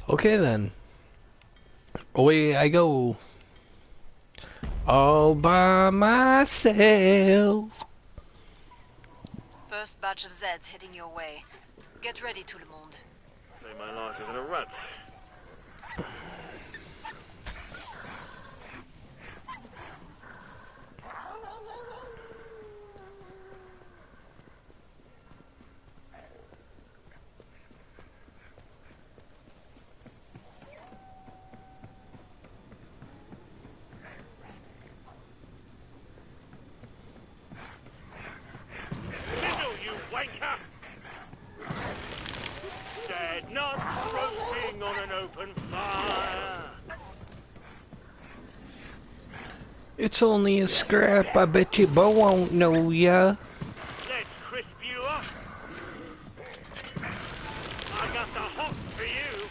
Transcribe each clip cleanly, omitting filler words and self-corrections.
Okay then. Away I go. All by myself. First batch of Zeds heading your way. Get ready, tout le monde. Say my life is in a rut. Said not roasting on an open fire. It's only a scrap, I bet you Bo won't know ya. Let's crisp you up. I got the hots for you.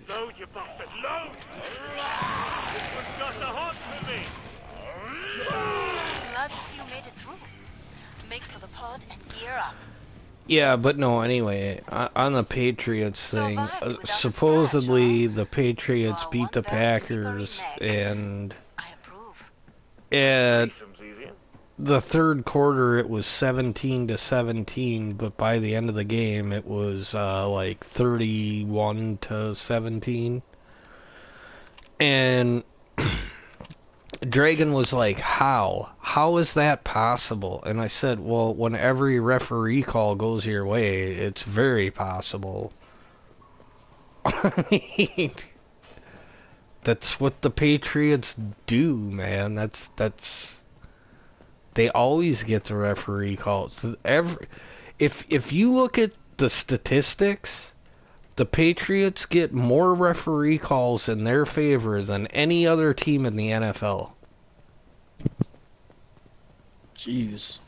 Load, you bastard, load! This one's got the hots for me. Glad to see you made it through. Make for the pod and gear up. Yeah, but no, anyway, on the Patriots thing, supposedly the Patriots beat the Packers, and I approve. at Threesome's easier. the third quarter it was 17-17, but by the end of the game it was like 31-17. And Dragon was like, how? How is that possible? And I said, well, when every referee call goes your way, it's very possible. I mean, that's what the Patriots do, man. That's they always get the referee calls. If you look at the statistics, the Patriots get more referee calls in their favor than any other team in the NFL. Jeez.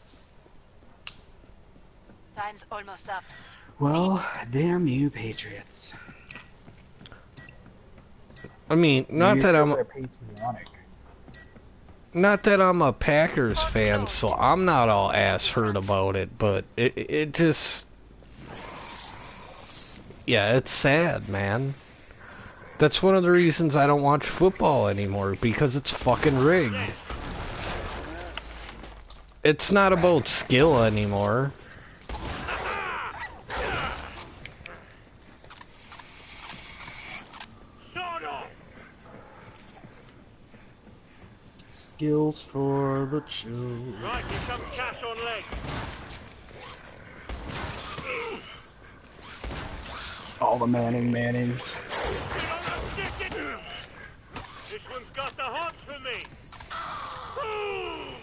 Time's almost up. Well, damn you, Patriots. I mean, not that I'm patriotic. not that I'm a Packers fan, so I'm not all ass hurt about it, but it just, yeah, it's sad, man. That's one of the reasons I don't watch football anymore, because it's fucking rigged. It's not about skill anymore. Skills for the children. Right, here comes cash on leg. All the Mannings. This one's got the hots for me. Boom!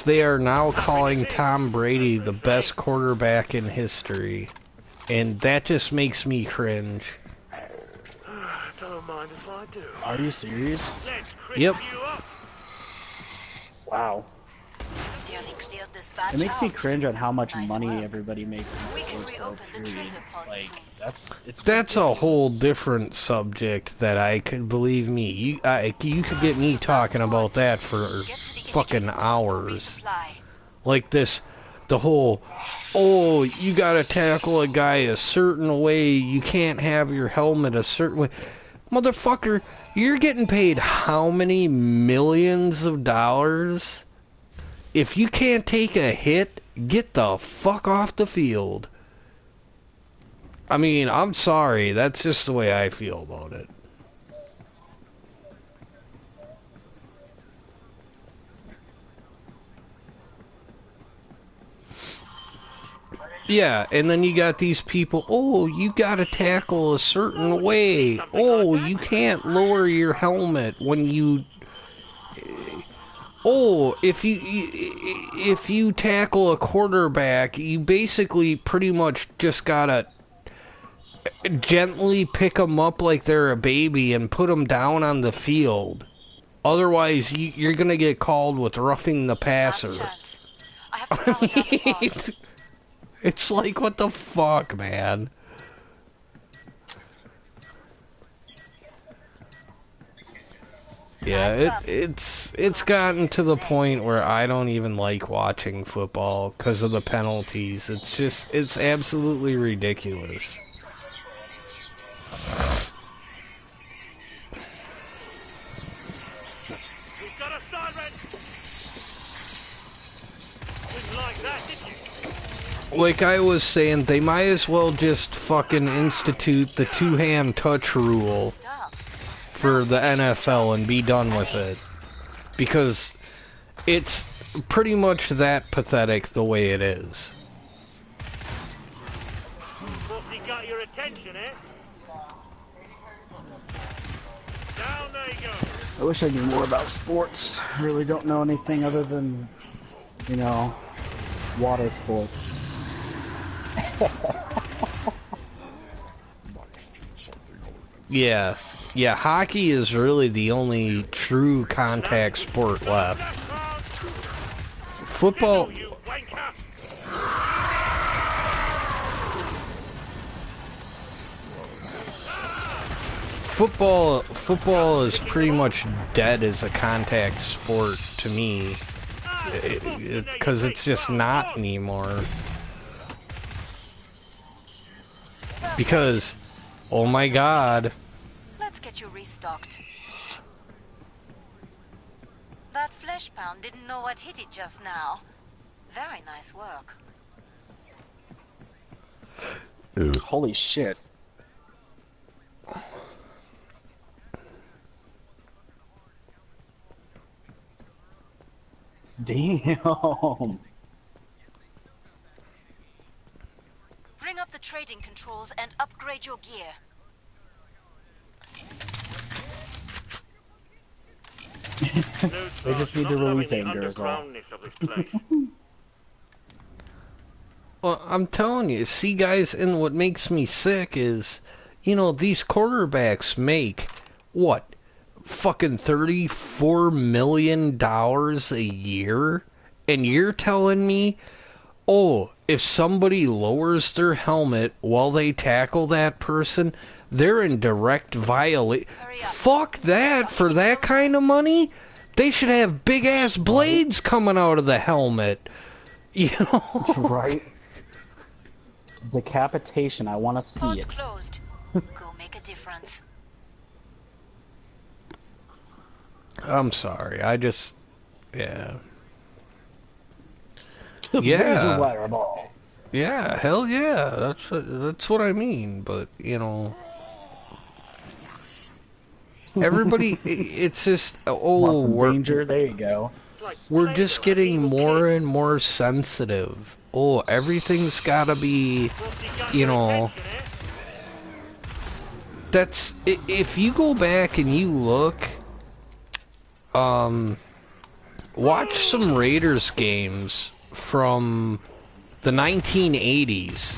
They are now calling Tom Brady the best quarterback in history. And that just makes me cringe. Don't mind if I do. Are you serious? Yep. Wow. Nearly cleared this batch It makes me out. cringe on how much Nice money work. everybody makes in We can sports, though, reopen the period. trader pod Like, soon. it's A whole ridiculous. different subject that I could, believe me, you could get me talking about that for Get to the fucking indicated point for hours. resupply. Like the whole, oh, you gotta tackle a guy a certain way, you can't have your helmet a certain way. Motherfucker, you're getting paid how many millions of dollars? If you can't take a hit, get the fuck off the field. I mean, I'm sorry, that's just the way I feel about it. Yeah, and then you got these people, oh, you gotta tackle a certain way. Oh, you can't lower your helmet when you... Oh, if you tackle a quarterback, you basically pretty much just gotta gently pick them up like they're a baby and put them down on the field. Otherwise, you're gonna get called with roughing the passer. Last chance. I have to power down the pod. It's like, what the fuck, man? Yeah, Time's up. it's gotten to the point where I don't even like watching football because of the penalties. It's absolutely ridiculous. We've got a siren! Didn't like that, did you? Like I was saying, they might as well just fucking institute the two-hand touch rule Start. for the NFL and be done with it. Because it's pretty much that pathetic the way it is. Pussy got your attention, eh? Down they go. I wish I knew more about sports. I really don't know anything other than, you know, water sports. Yeah. Yeah, hockey is really the only true contact sport left. Football... You wanker! Football is pretty much dead as a contact sport to me, because it's just not anymore. Because, oh my god, Let's get you restocked. That flesh pound didn't know what hit it just now. Very nice work. Holy shit. Damn. Bring up the trading controls and upgrade your gear. They just need to release anger is all. Undergroundness of this place. well, I'm telling you, see guys, and what makes me sick is, you know, these quarterbacks make, what, fucking $34 million a year? And you're telling me, oh, if somebody lowers their helmet while they tackle that person, they're in direct violation. Fuck that. For that kind of money, they should have big-ass blades coming out of the helmet. You know? Right? Decapitation, I want to see Pod it. closed. Go make a difference. I'm sorry. I just... Yeah. Laser Yeah. wire ball. Yeah, hell yeah. That's what I mean. But, you know... Everybody, it's just... Oh, Want some we're... danger? There you go. We're just getting more and more sensitive. Oh, everything's gotta be, you know... That's... If you go back and you look... Watch some Raiders games from the 1980s.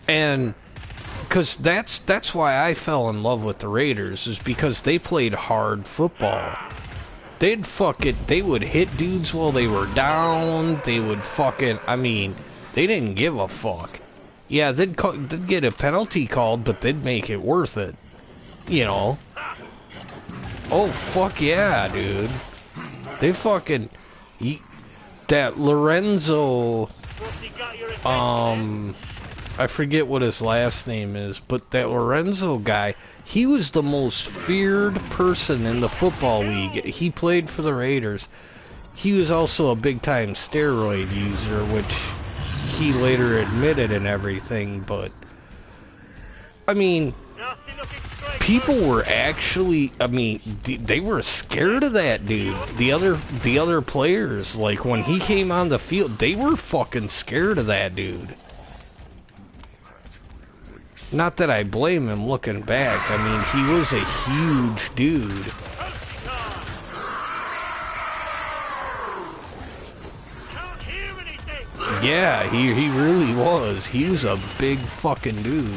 And... Because that's why I fell in love with the Raiders, is because they played hard football. They would hit dudes while they were down. They would fucking, I mean, they didn't give a fuck. Yeah, they'd get a penalty called, but they'd make it worth it. You know? Oh, fuck yeah, dude. They fucking, that Lorenzo, I forget what his last name is, but that Lorenzo guy, he was the most feared person in the football league. He played for the Raiders. He was also a big-time steroid user, which he later admitted and everything, but... I mean, people were actually... I mean, they were scared of that dude. The other players, like, when he came on the field, they were fucking scared of that dude. Not that I blame him looking back. I mean, he was a huge dude. Yeah, he really was. He was a big fucking dude.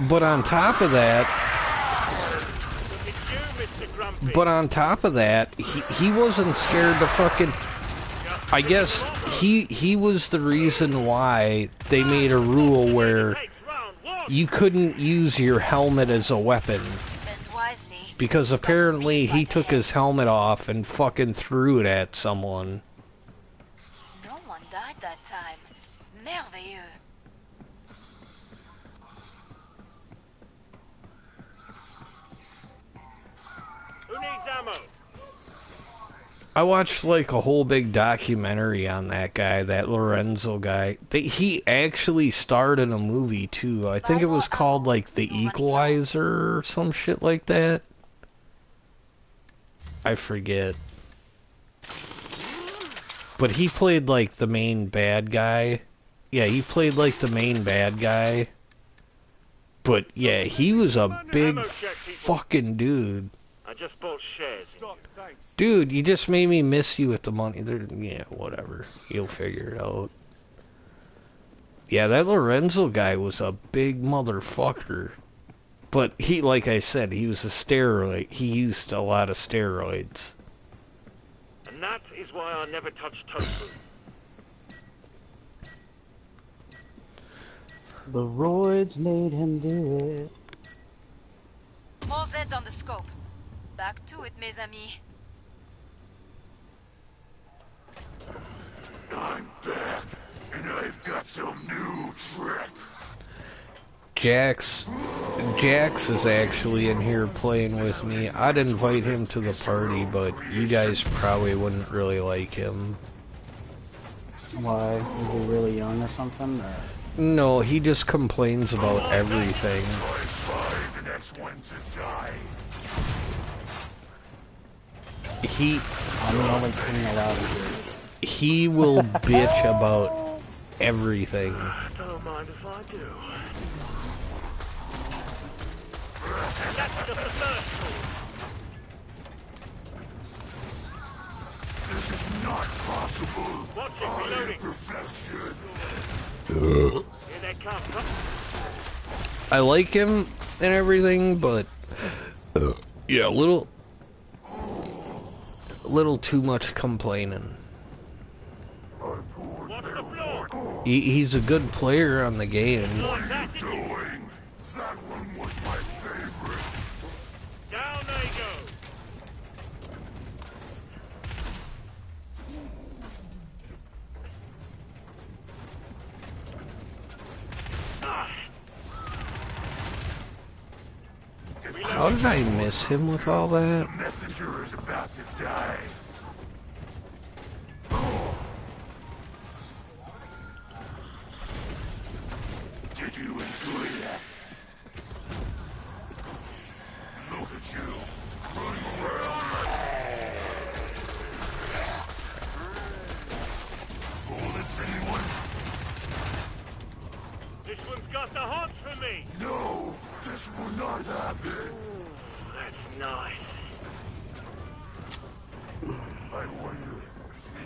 But on top of that, he wasn't scared to fucking... I guess he was the reason why they made a rule where you couldn't use your helmet as a weapon. Spend wisely. Because We've got a apparently big he fight took ahead. his helmet off and fucking threw it at someone. No one died that time. Merveilleux. Who needs ammo? I watched like a whole big documentary on that guy, that Lorenzo guy. He actually starred in a movie too. I think it was called like The Equalizer or some shit like that. I forget. But he played like the main bad guy. Yeah, he played like the main bad guy. But yeah, he was a big fucking dude. I just bought shares. Dude, you just made me miss you with the money. Yeah, whatever. You'll figure it out. Yeah, that Lorenzo guy was a big motherfucker. But he, like I said, he was a steroid. He used a lot of steroids. And that is why I never touch tofu. The roids made him do it. All Zeds on the scope. Back to it, mes amis. I'm back, and I've got some new tricks. Jax is actually in here playing with me. I'd invite him to the party, but you guys probably wouldn't really like him. Why? Is he really young or something? Or? No, he just complains about everything. The next one to die. I'm the only king allowed here. He will bitch about everything. Don't mind if I do. That's just the first tool. This is not possible. Watch it, reloading. Perfection. Here they come. I like him and everything, but yeah, a little too much complaining. Watch the floor. He's a good player on the game. Like that, did you? Doing. That one was my favorite. Down they go. How did I miss him with all that? The messenger is about to die. Did you enjoy that? Look at you, running around. Bullets, anyone? This one's got the hots for me. No, this will not happen. That's nice. I wonder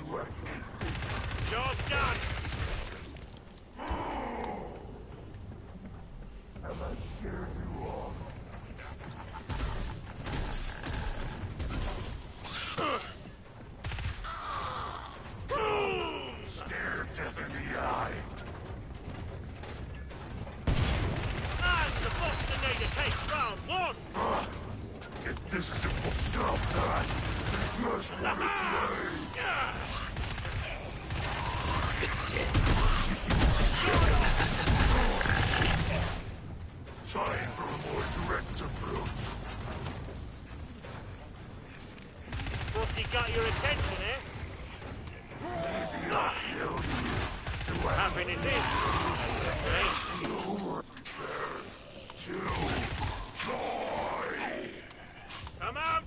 what. Job done. Have I scared you all? Stare death in the eye. And the Boston Nader takes round one. If this is a full stop that, I just want to play. Time for a more direct approach. What's he got your attention, eh? Happiness is. Come out,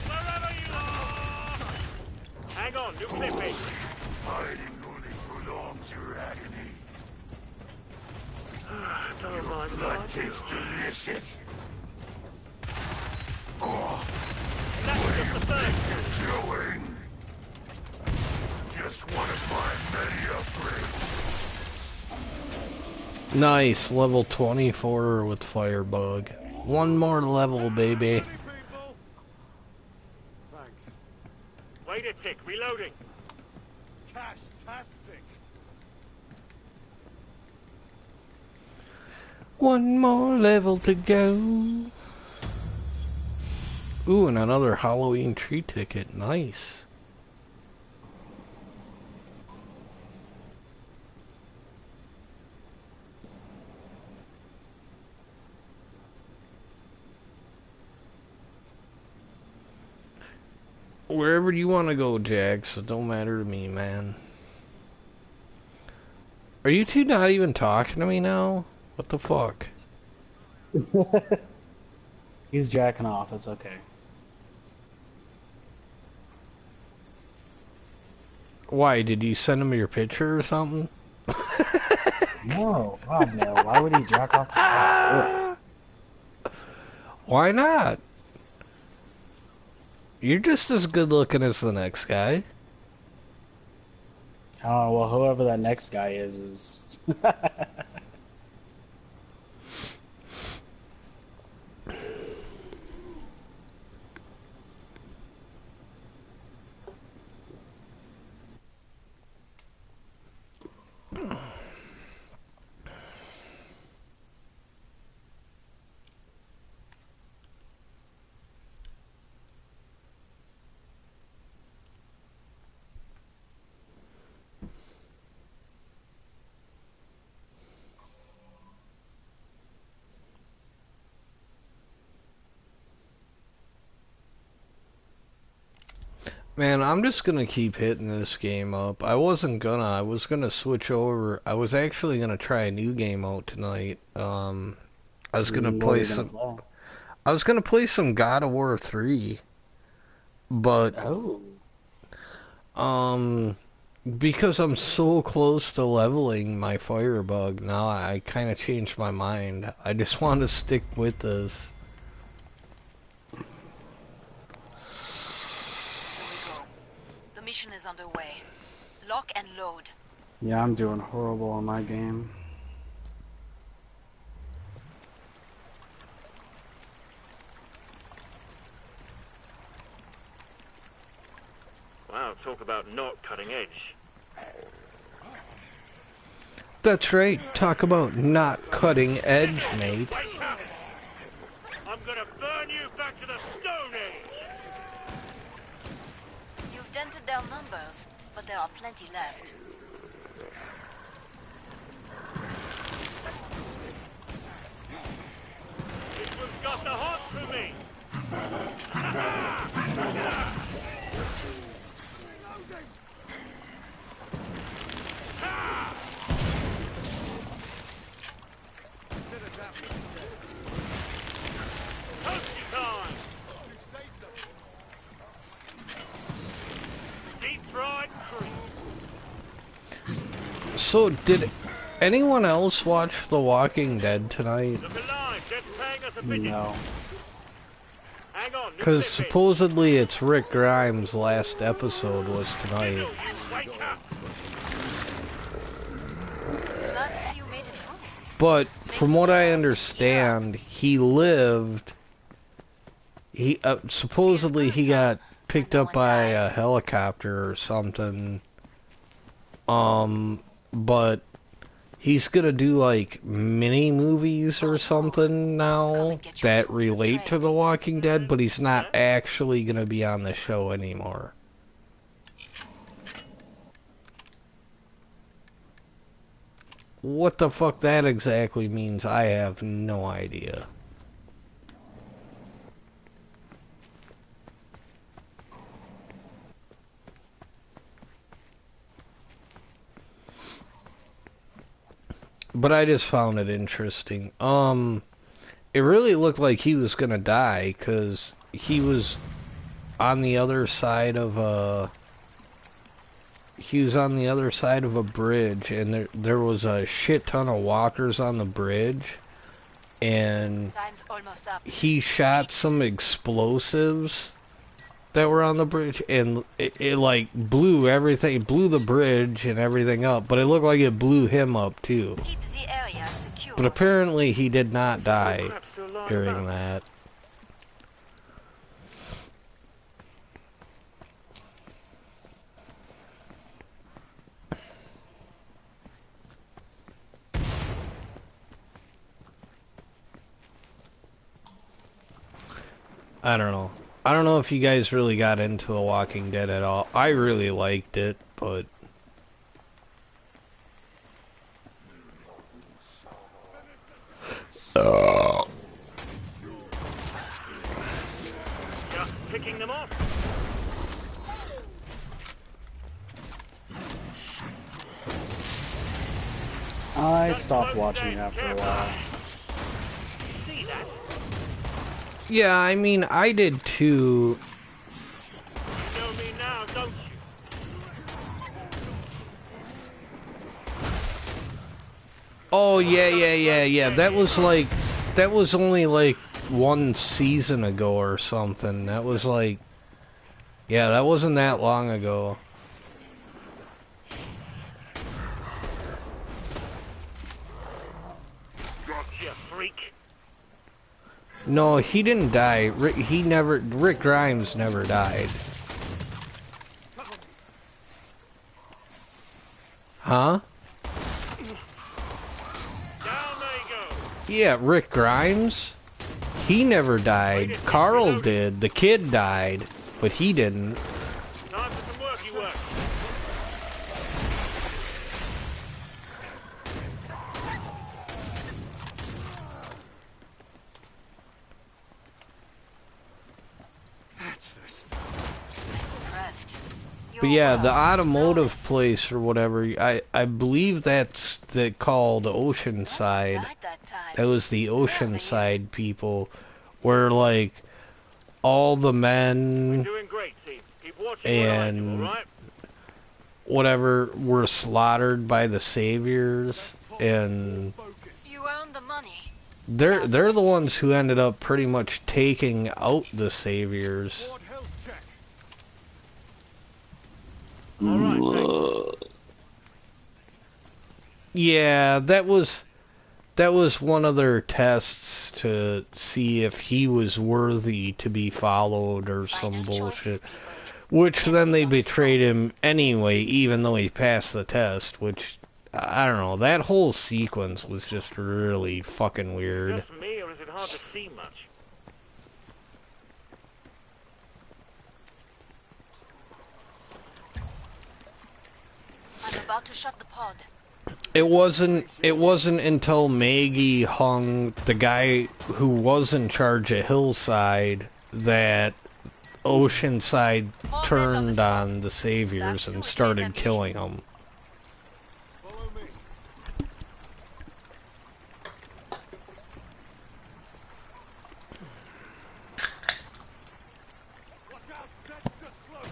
wherever you are! Hang on, new clipping. Hiding only prolongs your agony. Don't mind Blood tastes delicious. That's just the first. Doing. Just one of my many upgrades. Nice, level 24 with Firebug. One more level, baby. Wait a tick, reloading. Fantastic. One more level to go. Ooh, and another Halloween tree ticket. Nice. Wherever you want to go, Jax, it don't matter to me, man. Are you two not even talking to me now? What the fuck? He's jacking off. It's okay. Why, did you send him your picture or something? No, God no. Why would he jack off? Why not? You're just as good looking as the next guy. Oh well, whoever that next guy is. Man, I'm just gonna keep hitting this game up. I wasn't gonna. I was gonna switch over. I was actually gonna try a new game out tonight. I was gonna What are play you gonna some. play? I was gonna play some God of War 3, but Oh. um, because I'm so close to leveling my firebug now, I kind of changed my mind. I just want to stick with this. Here we go. The mission is underway. Lock and load. Yeah, I'm doing horrible on my game. Wow, talk about not cutting edge. That's right. Talk about not cutting edge, mate. Wake up! I'm gonna burn you back to the Stone Age! You've dented their numbers, but there are plenty left. This one's got the hots for me! Toasty time! Deep fried cream. So, did anyone else watch The Walking Dead tonight? Look alive, Jed's paying us a visit. No. Hang on, new Because clip in. supposedly it's Rick Grimes' last episode was tonight. Jizzle, you wake up! Glad to see you made it through. But from what I understand, he lived. He supposedly he got picked up by a helicopter or something. But he's gonna do like mini movies or something now that relate to The Walking Dead, but he's not actually gonna be on the show anymore. What the fuck that exactly means, I have no idea. But I just found it interesting. It really looked like he was gonna die, 'cause he was on the other side of a... He was on the other side of a bridge, and there was a shit ton of walkers on the bridge, and Time's almost up. he shot some explosives that were on the bridge, and it like blew everything, blew the bridge and everything up, but it looked like it blew him up too. Keep the area secure. But apparently he did not die Crap still lying during about. that. I don't know. I don't know if you guys really got into The Walking Dead at all. I really liked it, but Just picking them off. I Don't stopped close watching them, after a careful. while. See that? yeah, I mean, I did too. You know me now, don't you? Oh yeah. That was only like one season ago or something. That was like, yeah, that wasn't that long ago. Gotcha, freak. No, he didn't die. Rick Grimes never died. Huh? Down they go. Yeah, Rick Grimes? He never died. Carl did. The kid died, but he didn't. Time for some worky work. That's the stuff. Impressed. But yeah, the automotive place or whatever, I believe that's called Oceanside. That was the Oceanside people, where like all the men Doing great, team. Keep watching what I do, and alright? whatever were slaughtered by the saviors, and You earned the money. they're the ones who ended up pretty much taking out the saviors. Board health check. Alright, thanks. Yeah, that was one of their tests to see if he was worthy to be followed or some bullshit. Which then they betrayed him anyway, even though he passed the test, which, I don't know, that whole sequence was just really fucking weird. Just me, or is it hard to see much? I'm about to shut the pod. It wasn't until Maggie hung the guy who was in charge of Hillside that Oceanside turned on the saviors and started killing them. Follow me. Watch out, Zed's just close.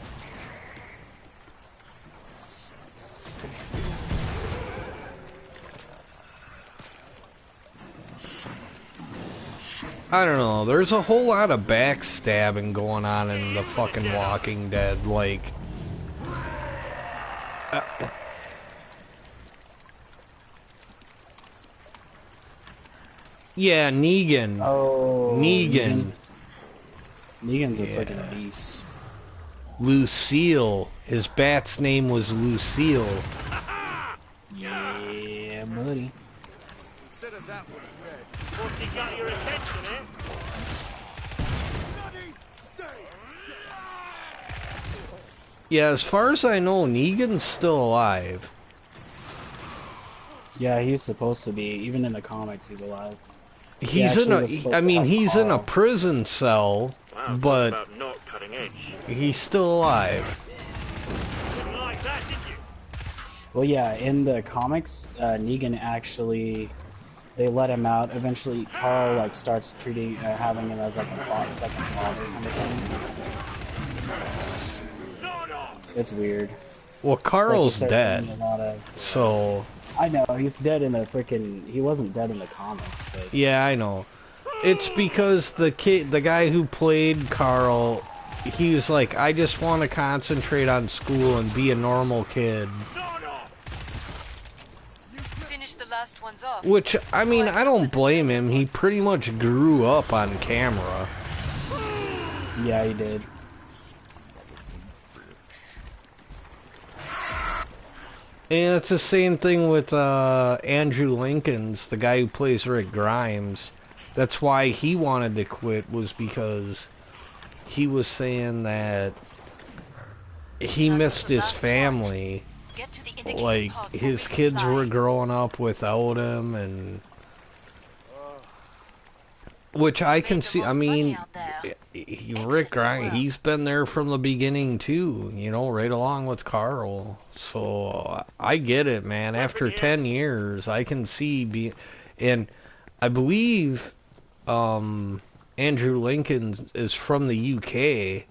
I don't know, there's a whole lot of backstabbing going on in the fucking Walking Dead, like... yeah, Negan. Oh, Negan. Negan's a Yeah. freaking beast. Lucille. His bat's name was Lucille. Yeah, buddy. Consider that one dead. What's he got your attention, eh? Bloody stay. Yeah, as far as I know, Negan's still alive. Yeah, he's supposed to be. Even in the comics, he's alive. He's in actually a, was supposed I to mean, have he's in a Carl. prison cell, Wow, talk but about not cutting edge. he's still alive. Didn't like that, did you? Well, yeah, in the comics, Negan actually, they let him out. Eventually, Carl like starts treating, having him as like a second father kind of thing. Sort of. It's weird. Well, It's like he Carl's starts dead, doing a lot of- so I know he's dead in the freaking. He wasn't dead in the comics, but yeah, I know. It's because the guy who played Carl, he was like, I just want to concentrate on school and be a normal kid. Sort of. Finish the last ones off. Which, I mean, I don't blame him. He pretty much grew up on camera. yeah, he did. And it's the same thing with Andrew Lincoln's, the guy who plays Rick Grimes. That's why he wanted to quit, was because he was saying that he missed his family. Get to the indicated Like, pod for his kids resupply. were growing up without him, and... Which I can Made the see, I most money mean, out there. Rick Excellent Grimes, work. he's been there from the beginning too, you know, right along with Carl. So I get it, man. After 10 years, I can see and I believe Andrew Lincoln is from the UK,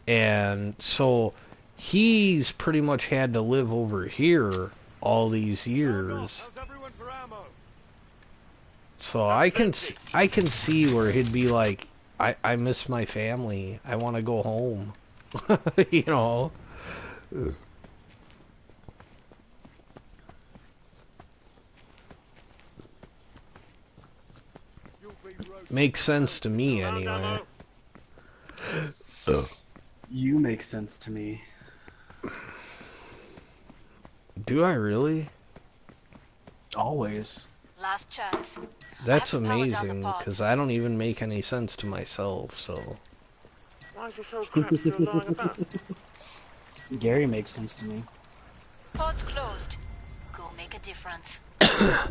and so he's pretty much had to live over here all these years. How's everyone for ammo? So I can see where he'd be like, I miss my family. I want to go home. You know. Makes sense to me anyway. You make sense to me. Do I really? Always. Last chance. That's I have to power down the amazing, pod. because I don't even make any sense to myself, so... Why is this old crap still lying about? Gary makes sense to me. Pod's closed. Go make a difference. Don't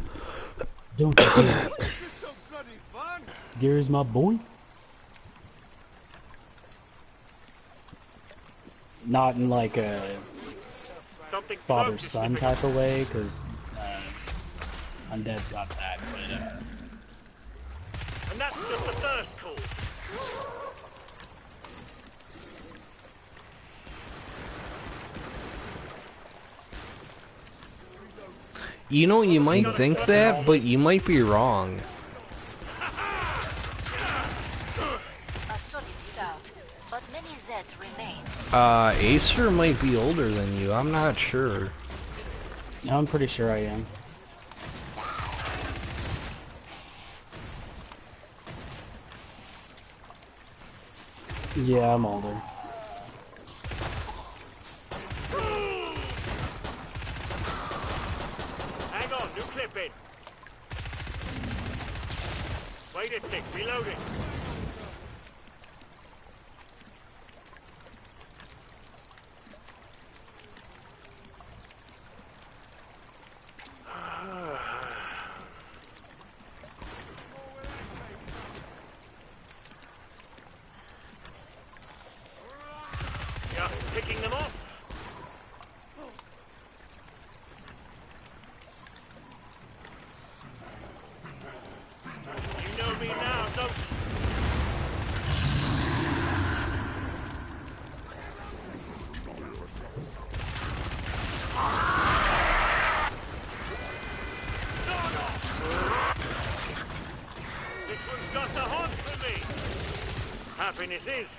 you Gary? This is so bloody fun! Gary's my boy. Not in like a Something father-son type of way, because Undead's got that, but And that's just the first call. You know, you might think that, but you might be wrong. A solid start, but many Zeds remain. Acer might be older than you, I'm not sure. I'm pretty sure I am. Yeah, I'm older. Hang on, new clip in. Wait a tick, reloading. Just picking them off. You know me now, don't you? This one's got the haunt for me. Happiness is,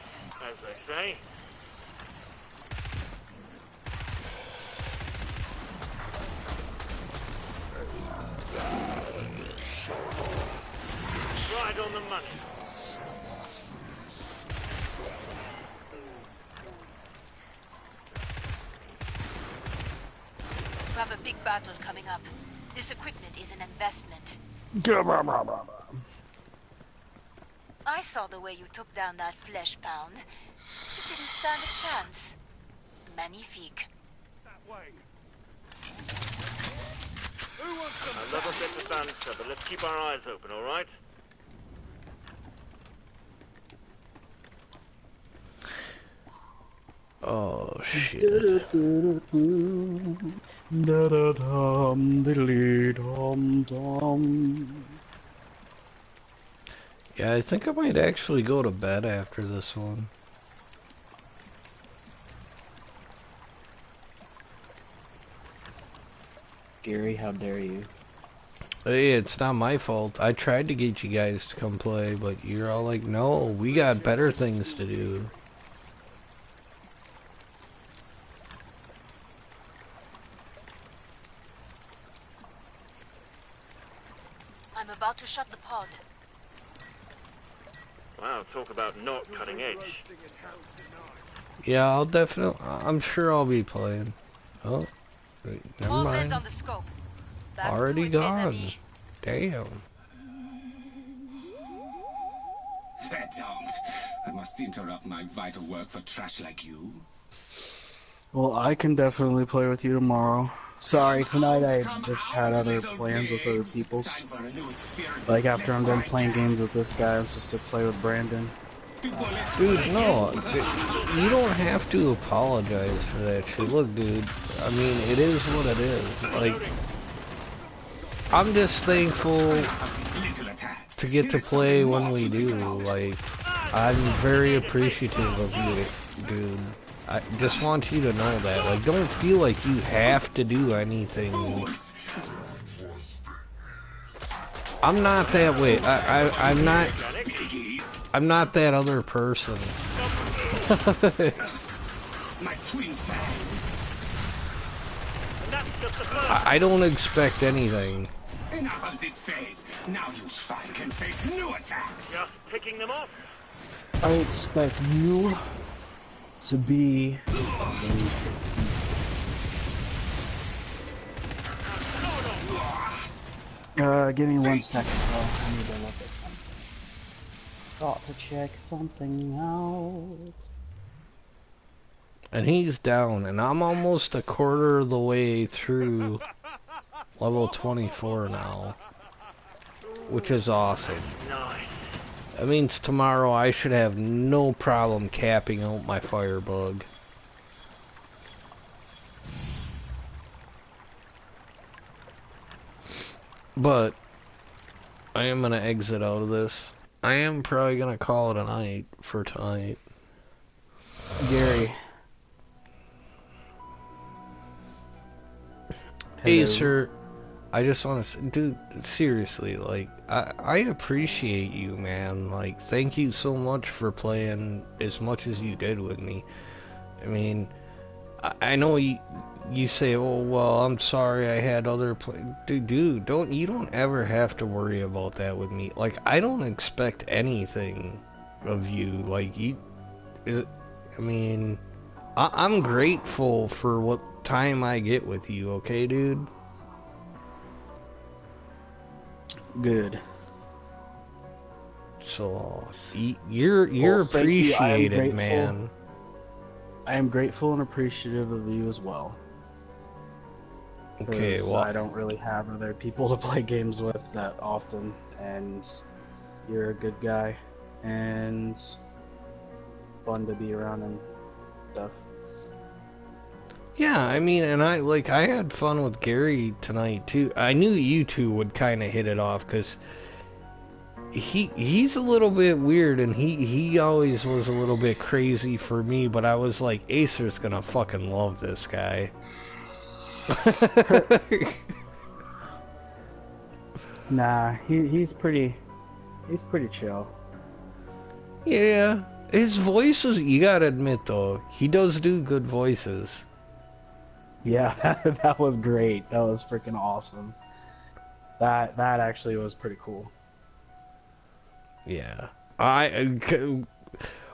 as they say. Right on the money. We have a big battle coming up. This equipment is an investment. I saw the way you took down that flesh pound. It didn't stand a chance. Magnifique. That way. Who wants some? I love a bit of banter, but let's keep our eyes open, all right? Oh, shit. Da-da-dum, diddly-dum-dum. Yeah, I think I might actually go to bed after this one. Gary, how dare you? Hey, it's not my fault. I tried to get you guys to come play, but you're all like, no, we got better things to do. I'm about to shut the pod. Wow, talk about not cutting edge. Yeah, I'll definitely... I'm sure I'll be playing. Oh, wait, never All Zeds mind. on the scope. Back Already to it, gone. mes amis. Damn. They don't I must interrupt my vital work for trash like you. Well, I can definitely play with you tomorrow. Sorry, tonight I just had other plans with other people. Time for a new experiment. Like after I'm done playing games with this guy, I was just to play with Brandon. Dude, no, you don't have to apologize for that shit. Look, dude, I mean, it is what it is. Like, I'm just thankful to get to play when we do. Like, I'm very appreciative of you, dude. I just want you to know that. Like, don't feel like you have to do anything. I'm not that way. I'm not that other person. My twin fangs. I don't expect anything. Enough of this phase. Now you Schwein can face new attacks. Just picking them off. I expect you to be... give me 1 second, bro. I need to look at something. Got to check something out. And he's down, and I'm almost a quarter of the way through level 24 now. Which is awesome. Nice. That means tomorrow I should have no problem capping out my firebug. But I am gonna exit out of this. I am probably gonna call it a night for tonight. Gary. Hey, Hello. sir. I just want to, dude, seriously, like, I appreciate you, man. Like, thank you so much for playing as much as you did with me. I mean, I know you say, oh, well, I'm sorry I had other dude, you don't ever have to worry about that with me. Like, I don't expect anything of you. Like, I mean, I'm grateful for what time I get with you, okay, dude? Good. So, you're Well, thank you. I am appreciated, grateful. man. I am grateful and appreciative of you as well. Okay, 'Cause well, I don't really have other people to play games with that often, and you're a good guy, and fun to be around and stuff. yeah, I mean, and I had fun with Gary tonight too. I knew you two would kind of hit it off because he's a little bit weird, and he always was a little bit crazy for me. But I was like, Acer's gonna fucking love this guy. Nah, he's pretty chill. Yeah, his voice is, you gotta admit though, he does do good voices. Yeah, that was great. That was freaking awesome. That actually was pretty cool. Yeah.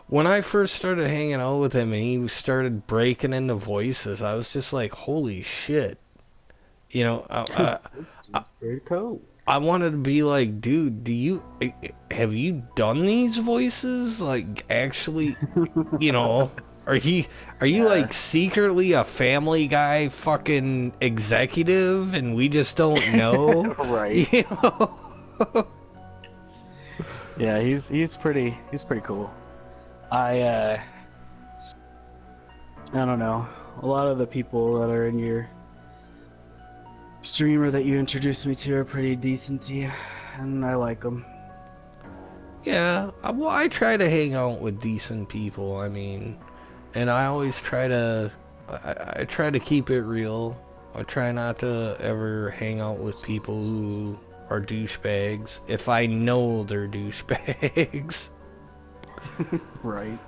When I first started hanging out with him and he started breaking into voices, I was just like, holy shit. You know, This dude's pretty cool. I wanted to be like, dude, have you done these voices? Like, actually, you know, are you like secretly a Family Guy fucking executive and we just don't know? Right. You know? Yeah, he's pretty cool. I don't know. A lot of the people that are in your streamer that you introduced me to are pretty decent, and I like them. Yeah, well, I try to hang out with decent people. I mean, and I always try to, I try to keep it real. I try not to ever hang out with people who are douchebags if I know they're douchebags. Right.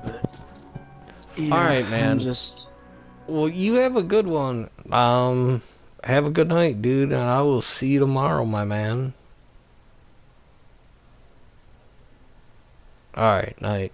All right, man. Well, you have a good one. Have a good night, dude, and I will see you tomorrow, my man. All right, night.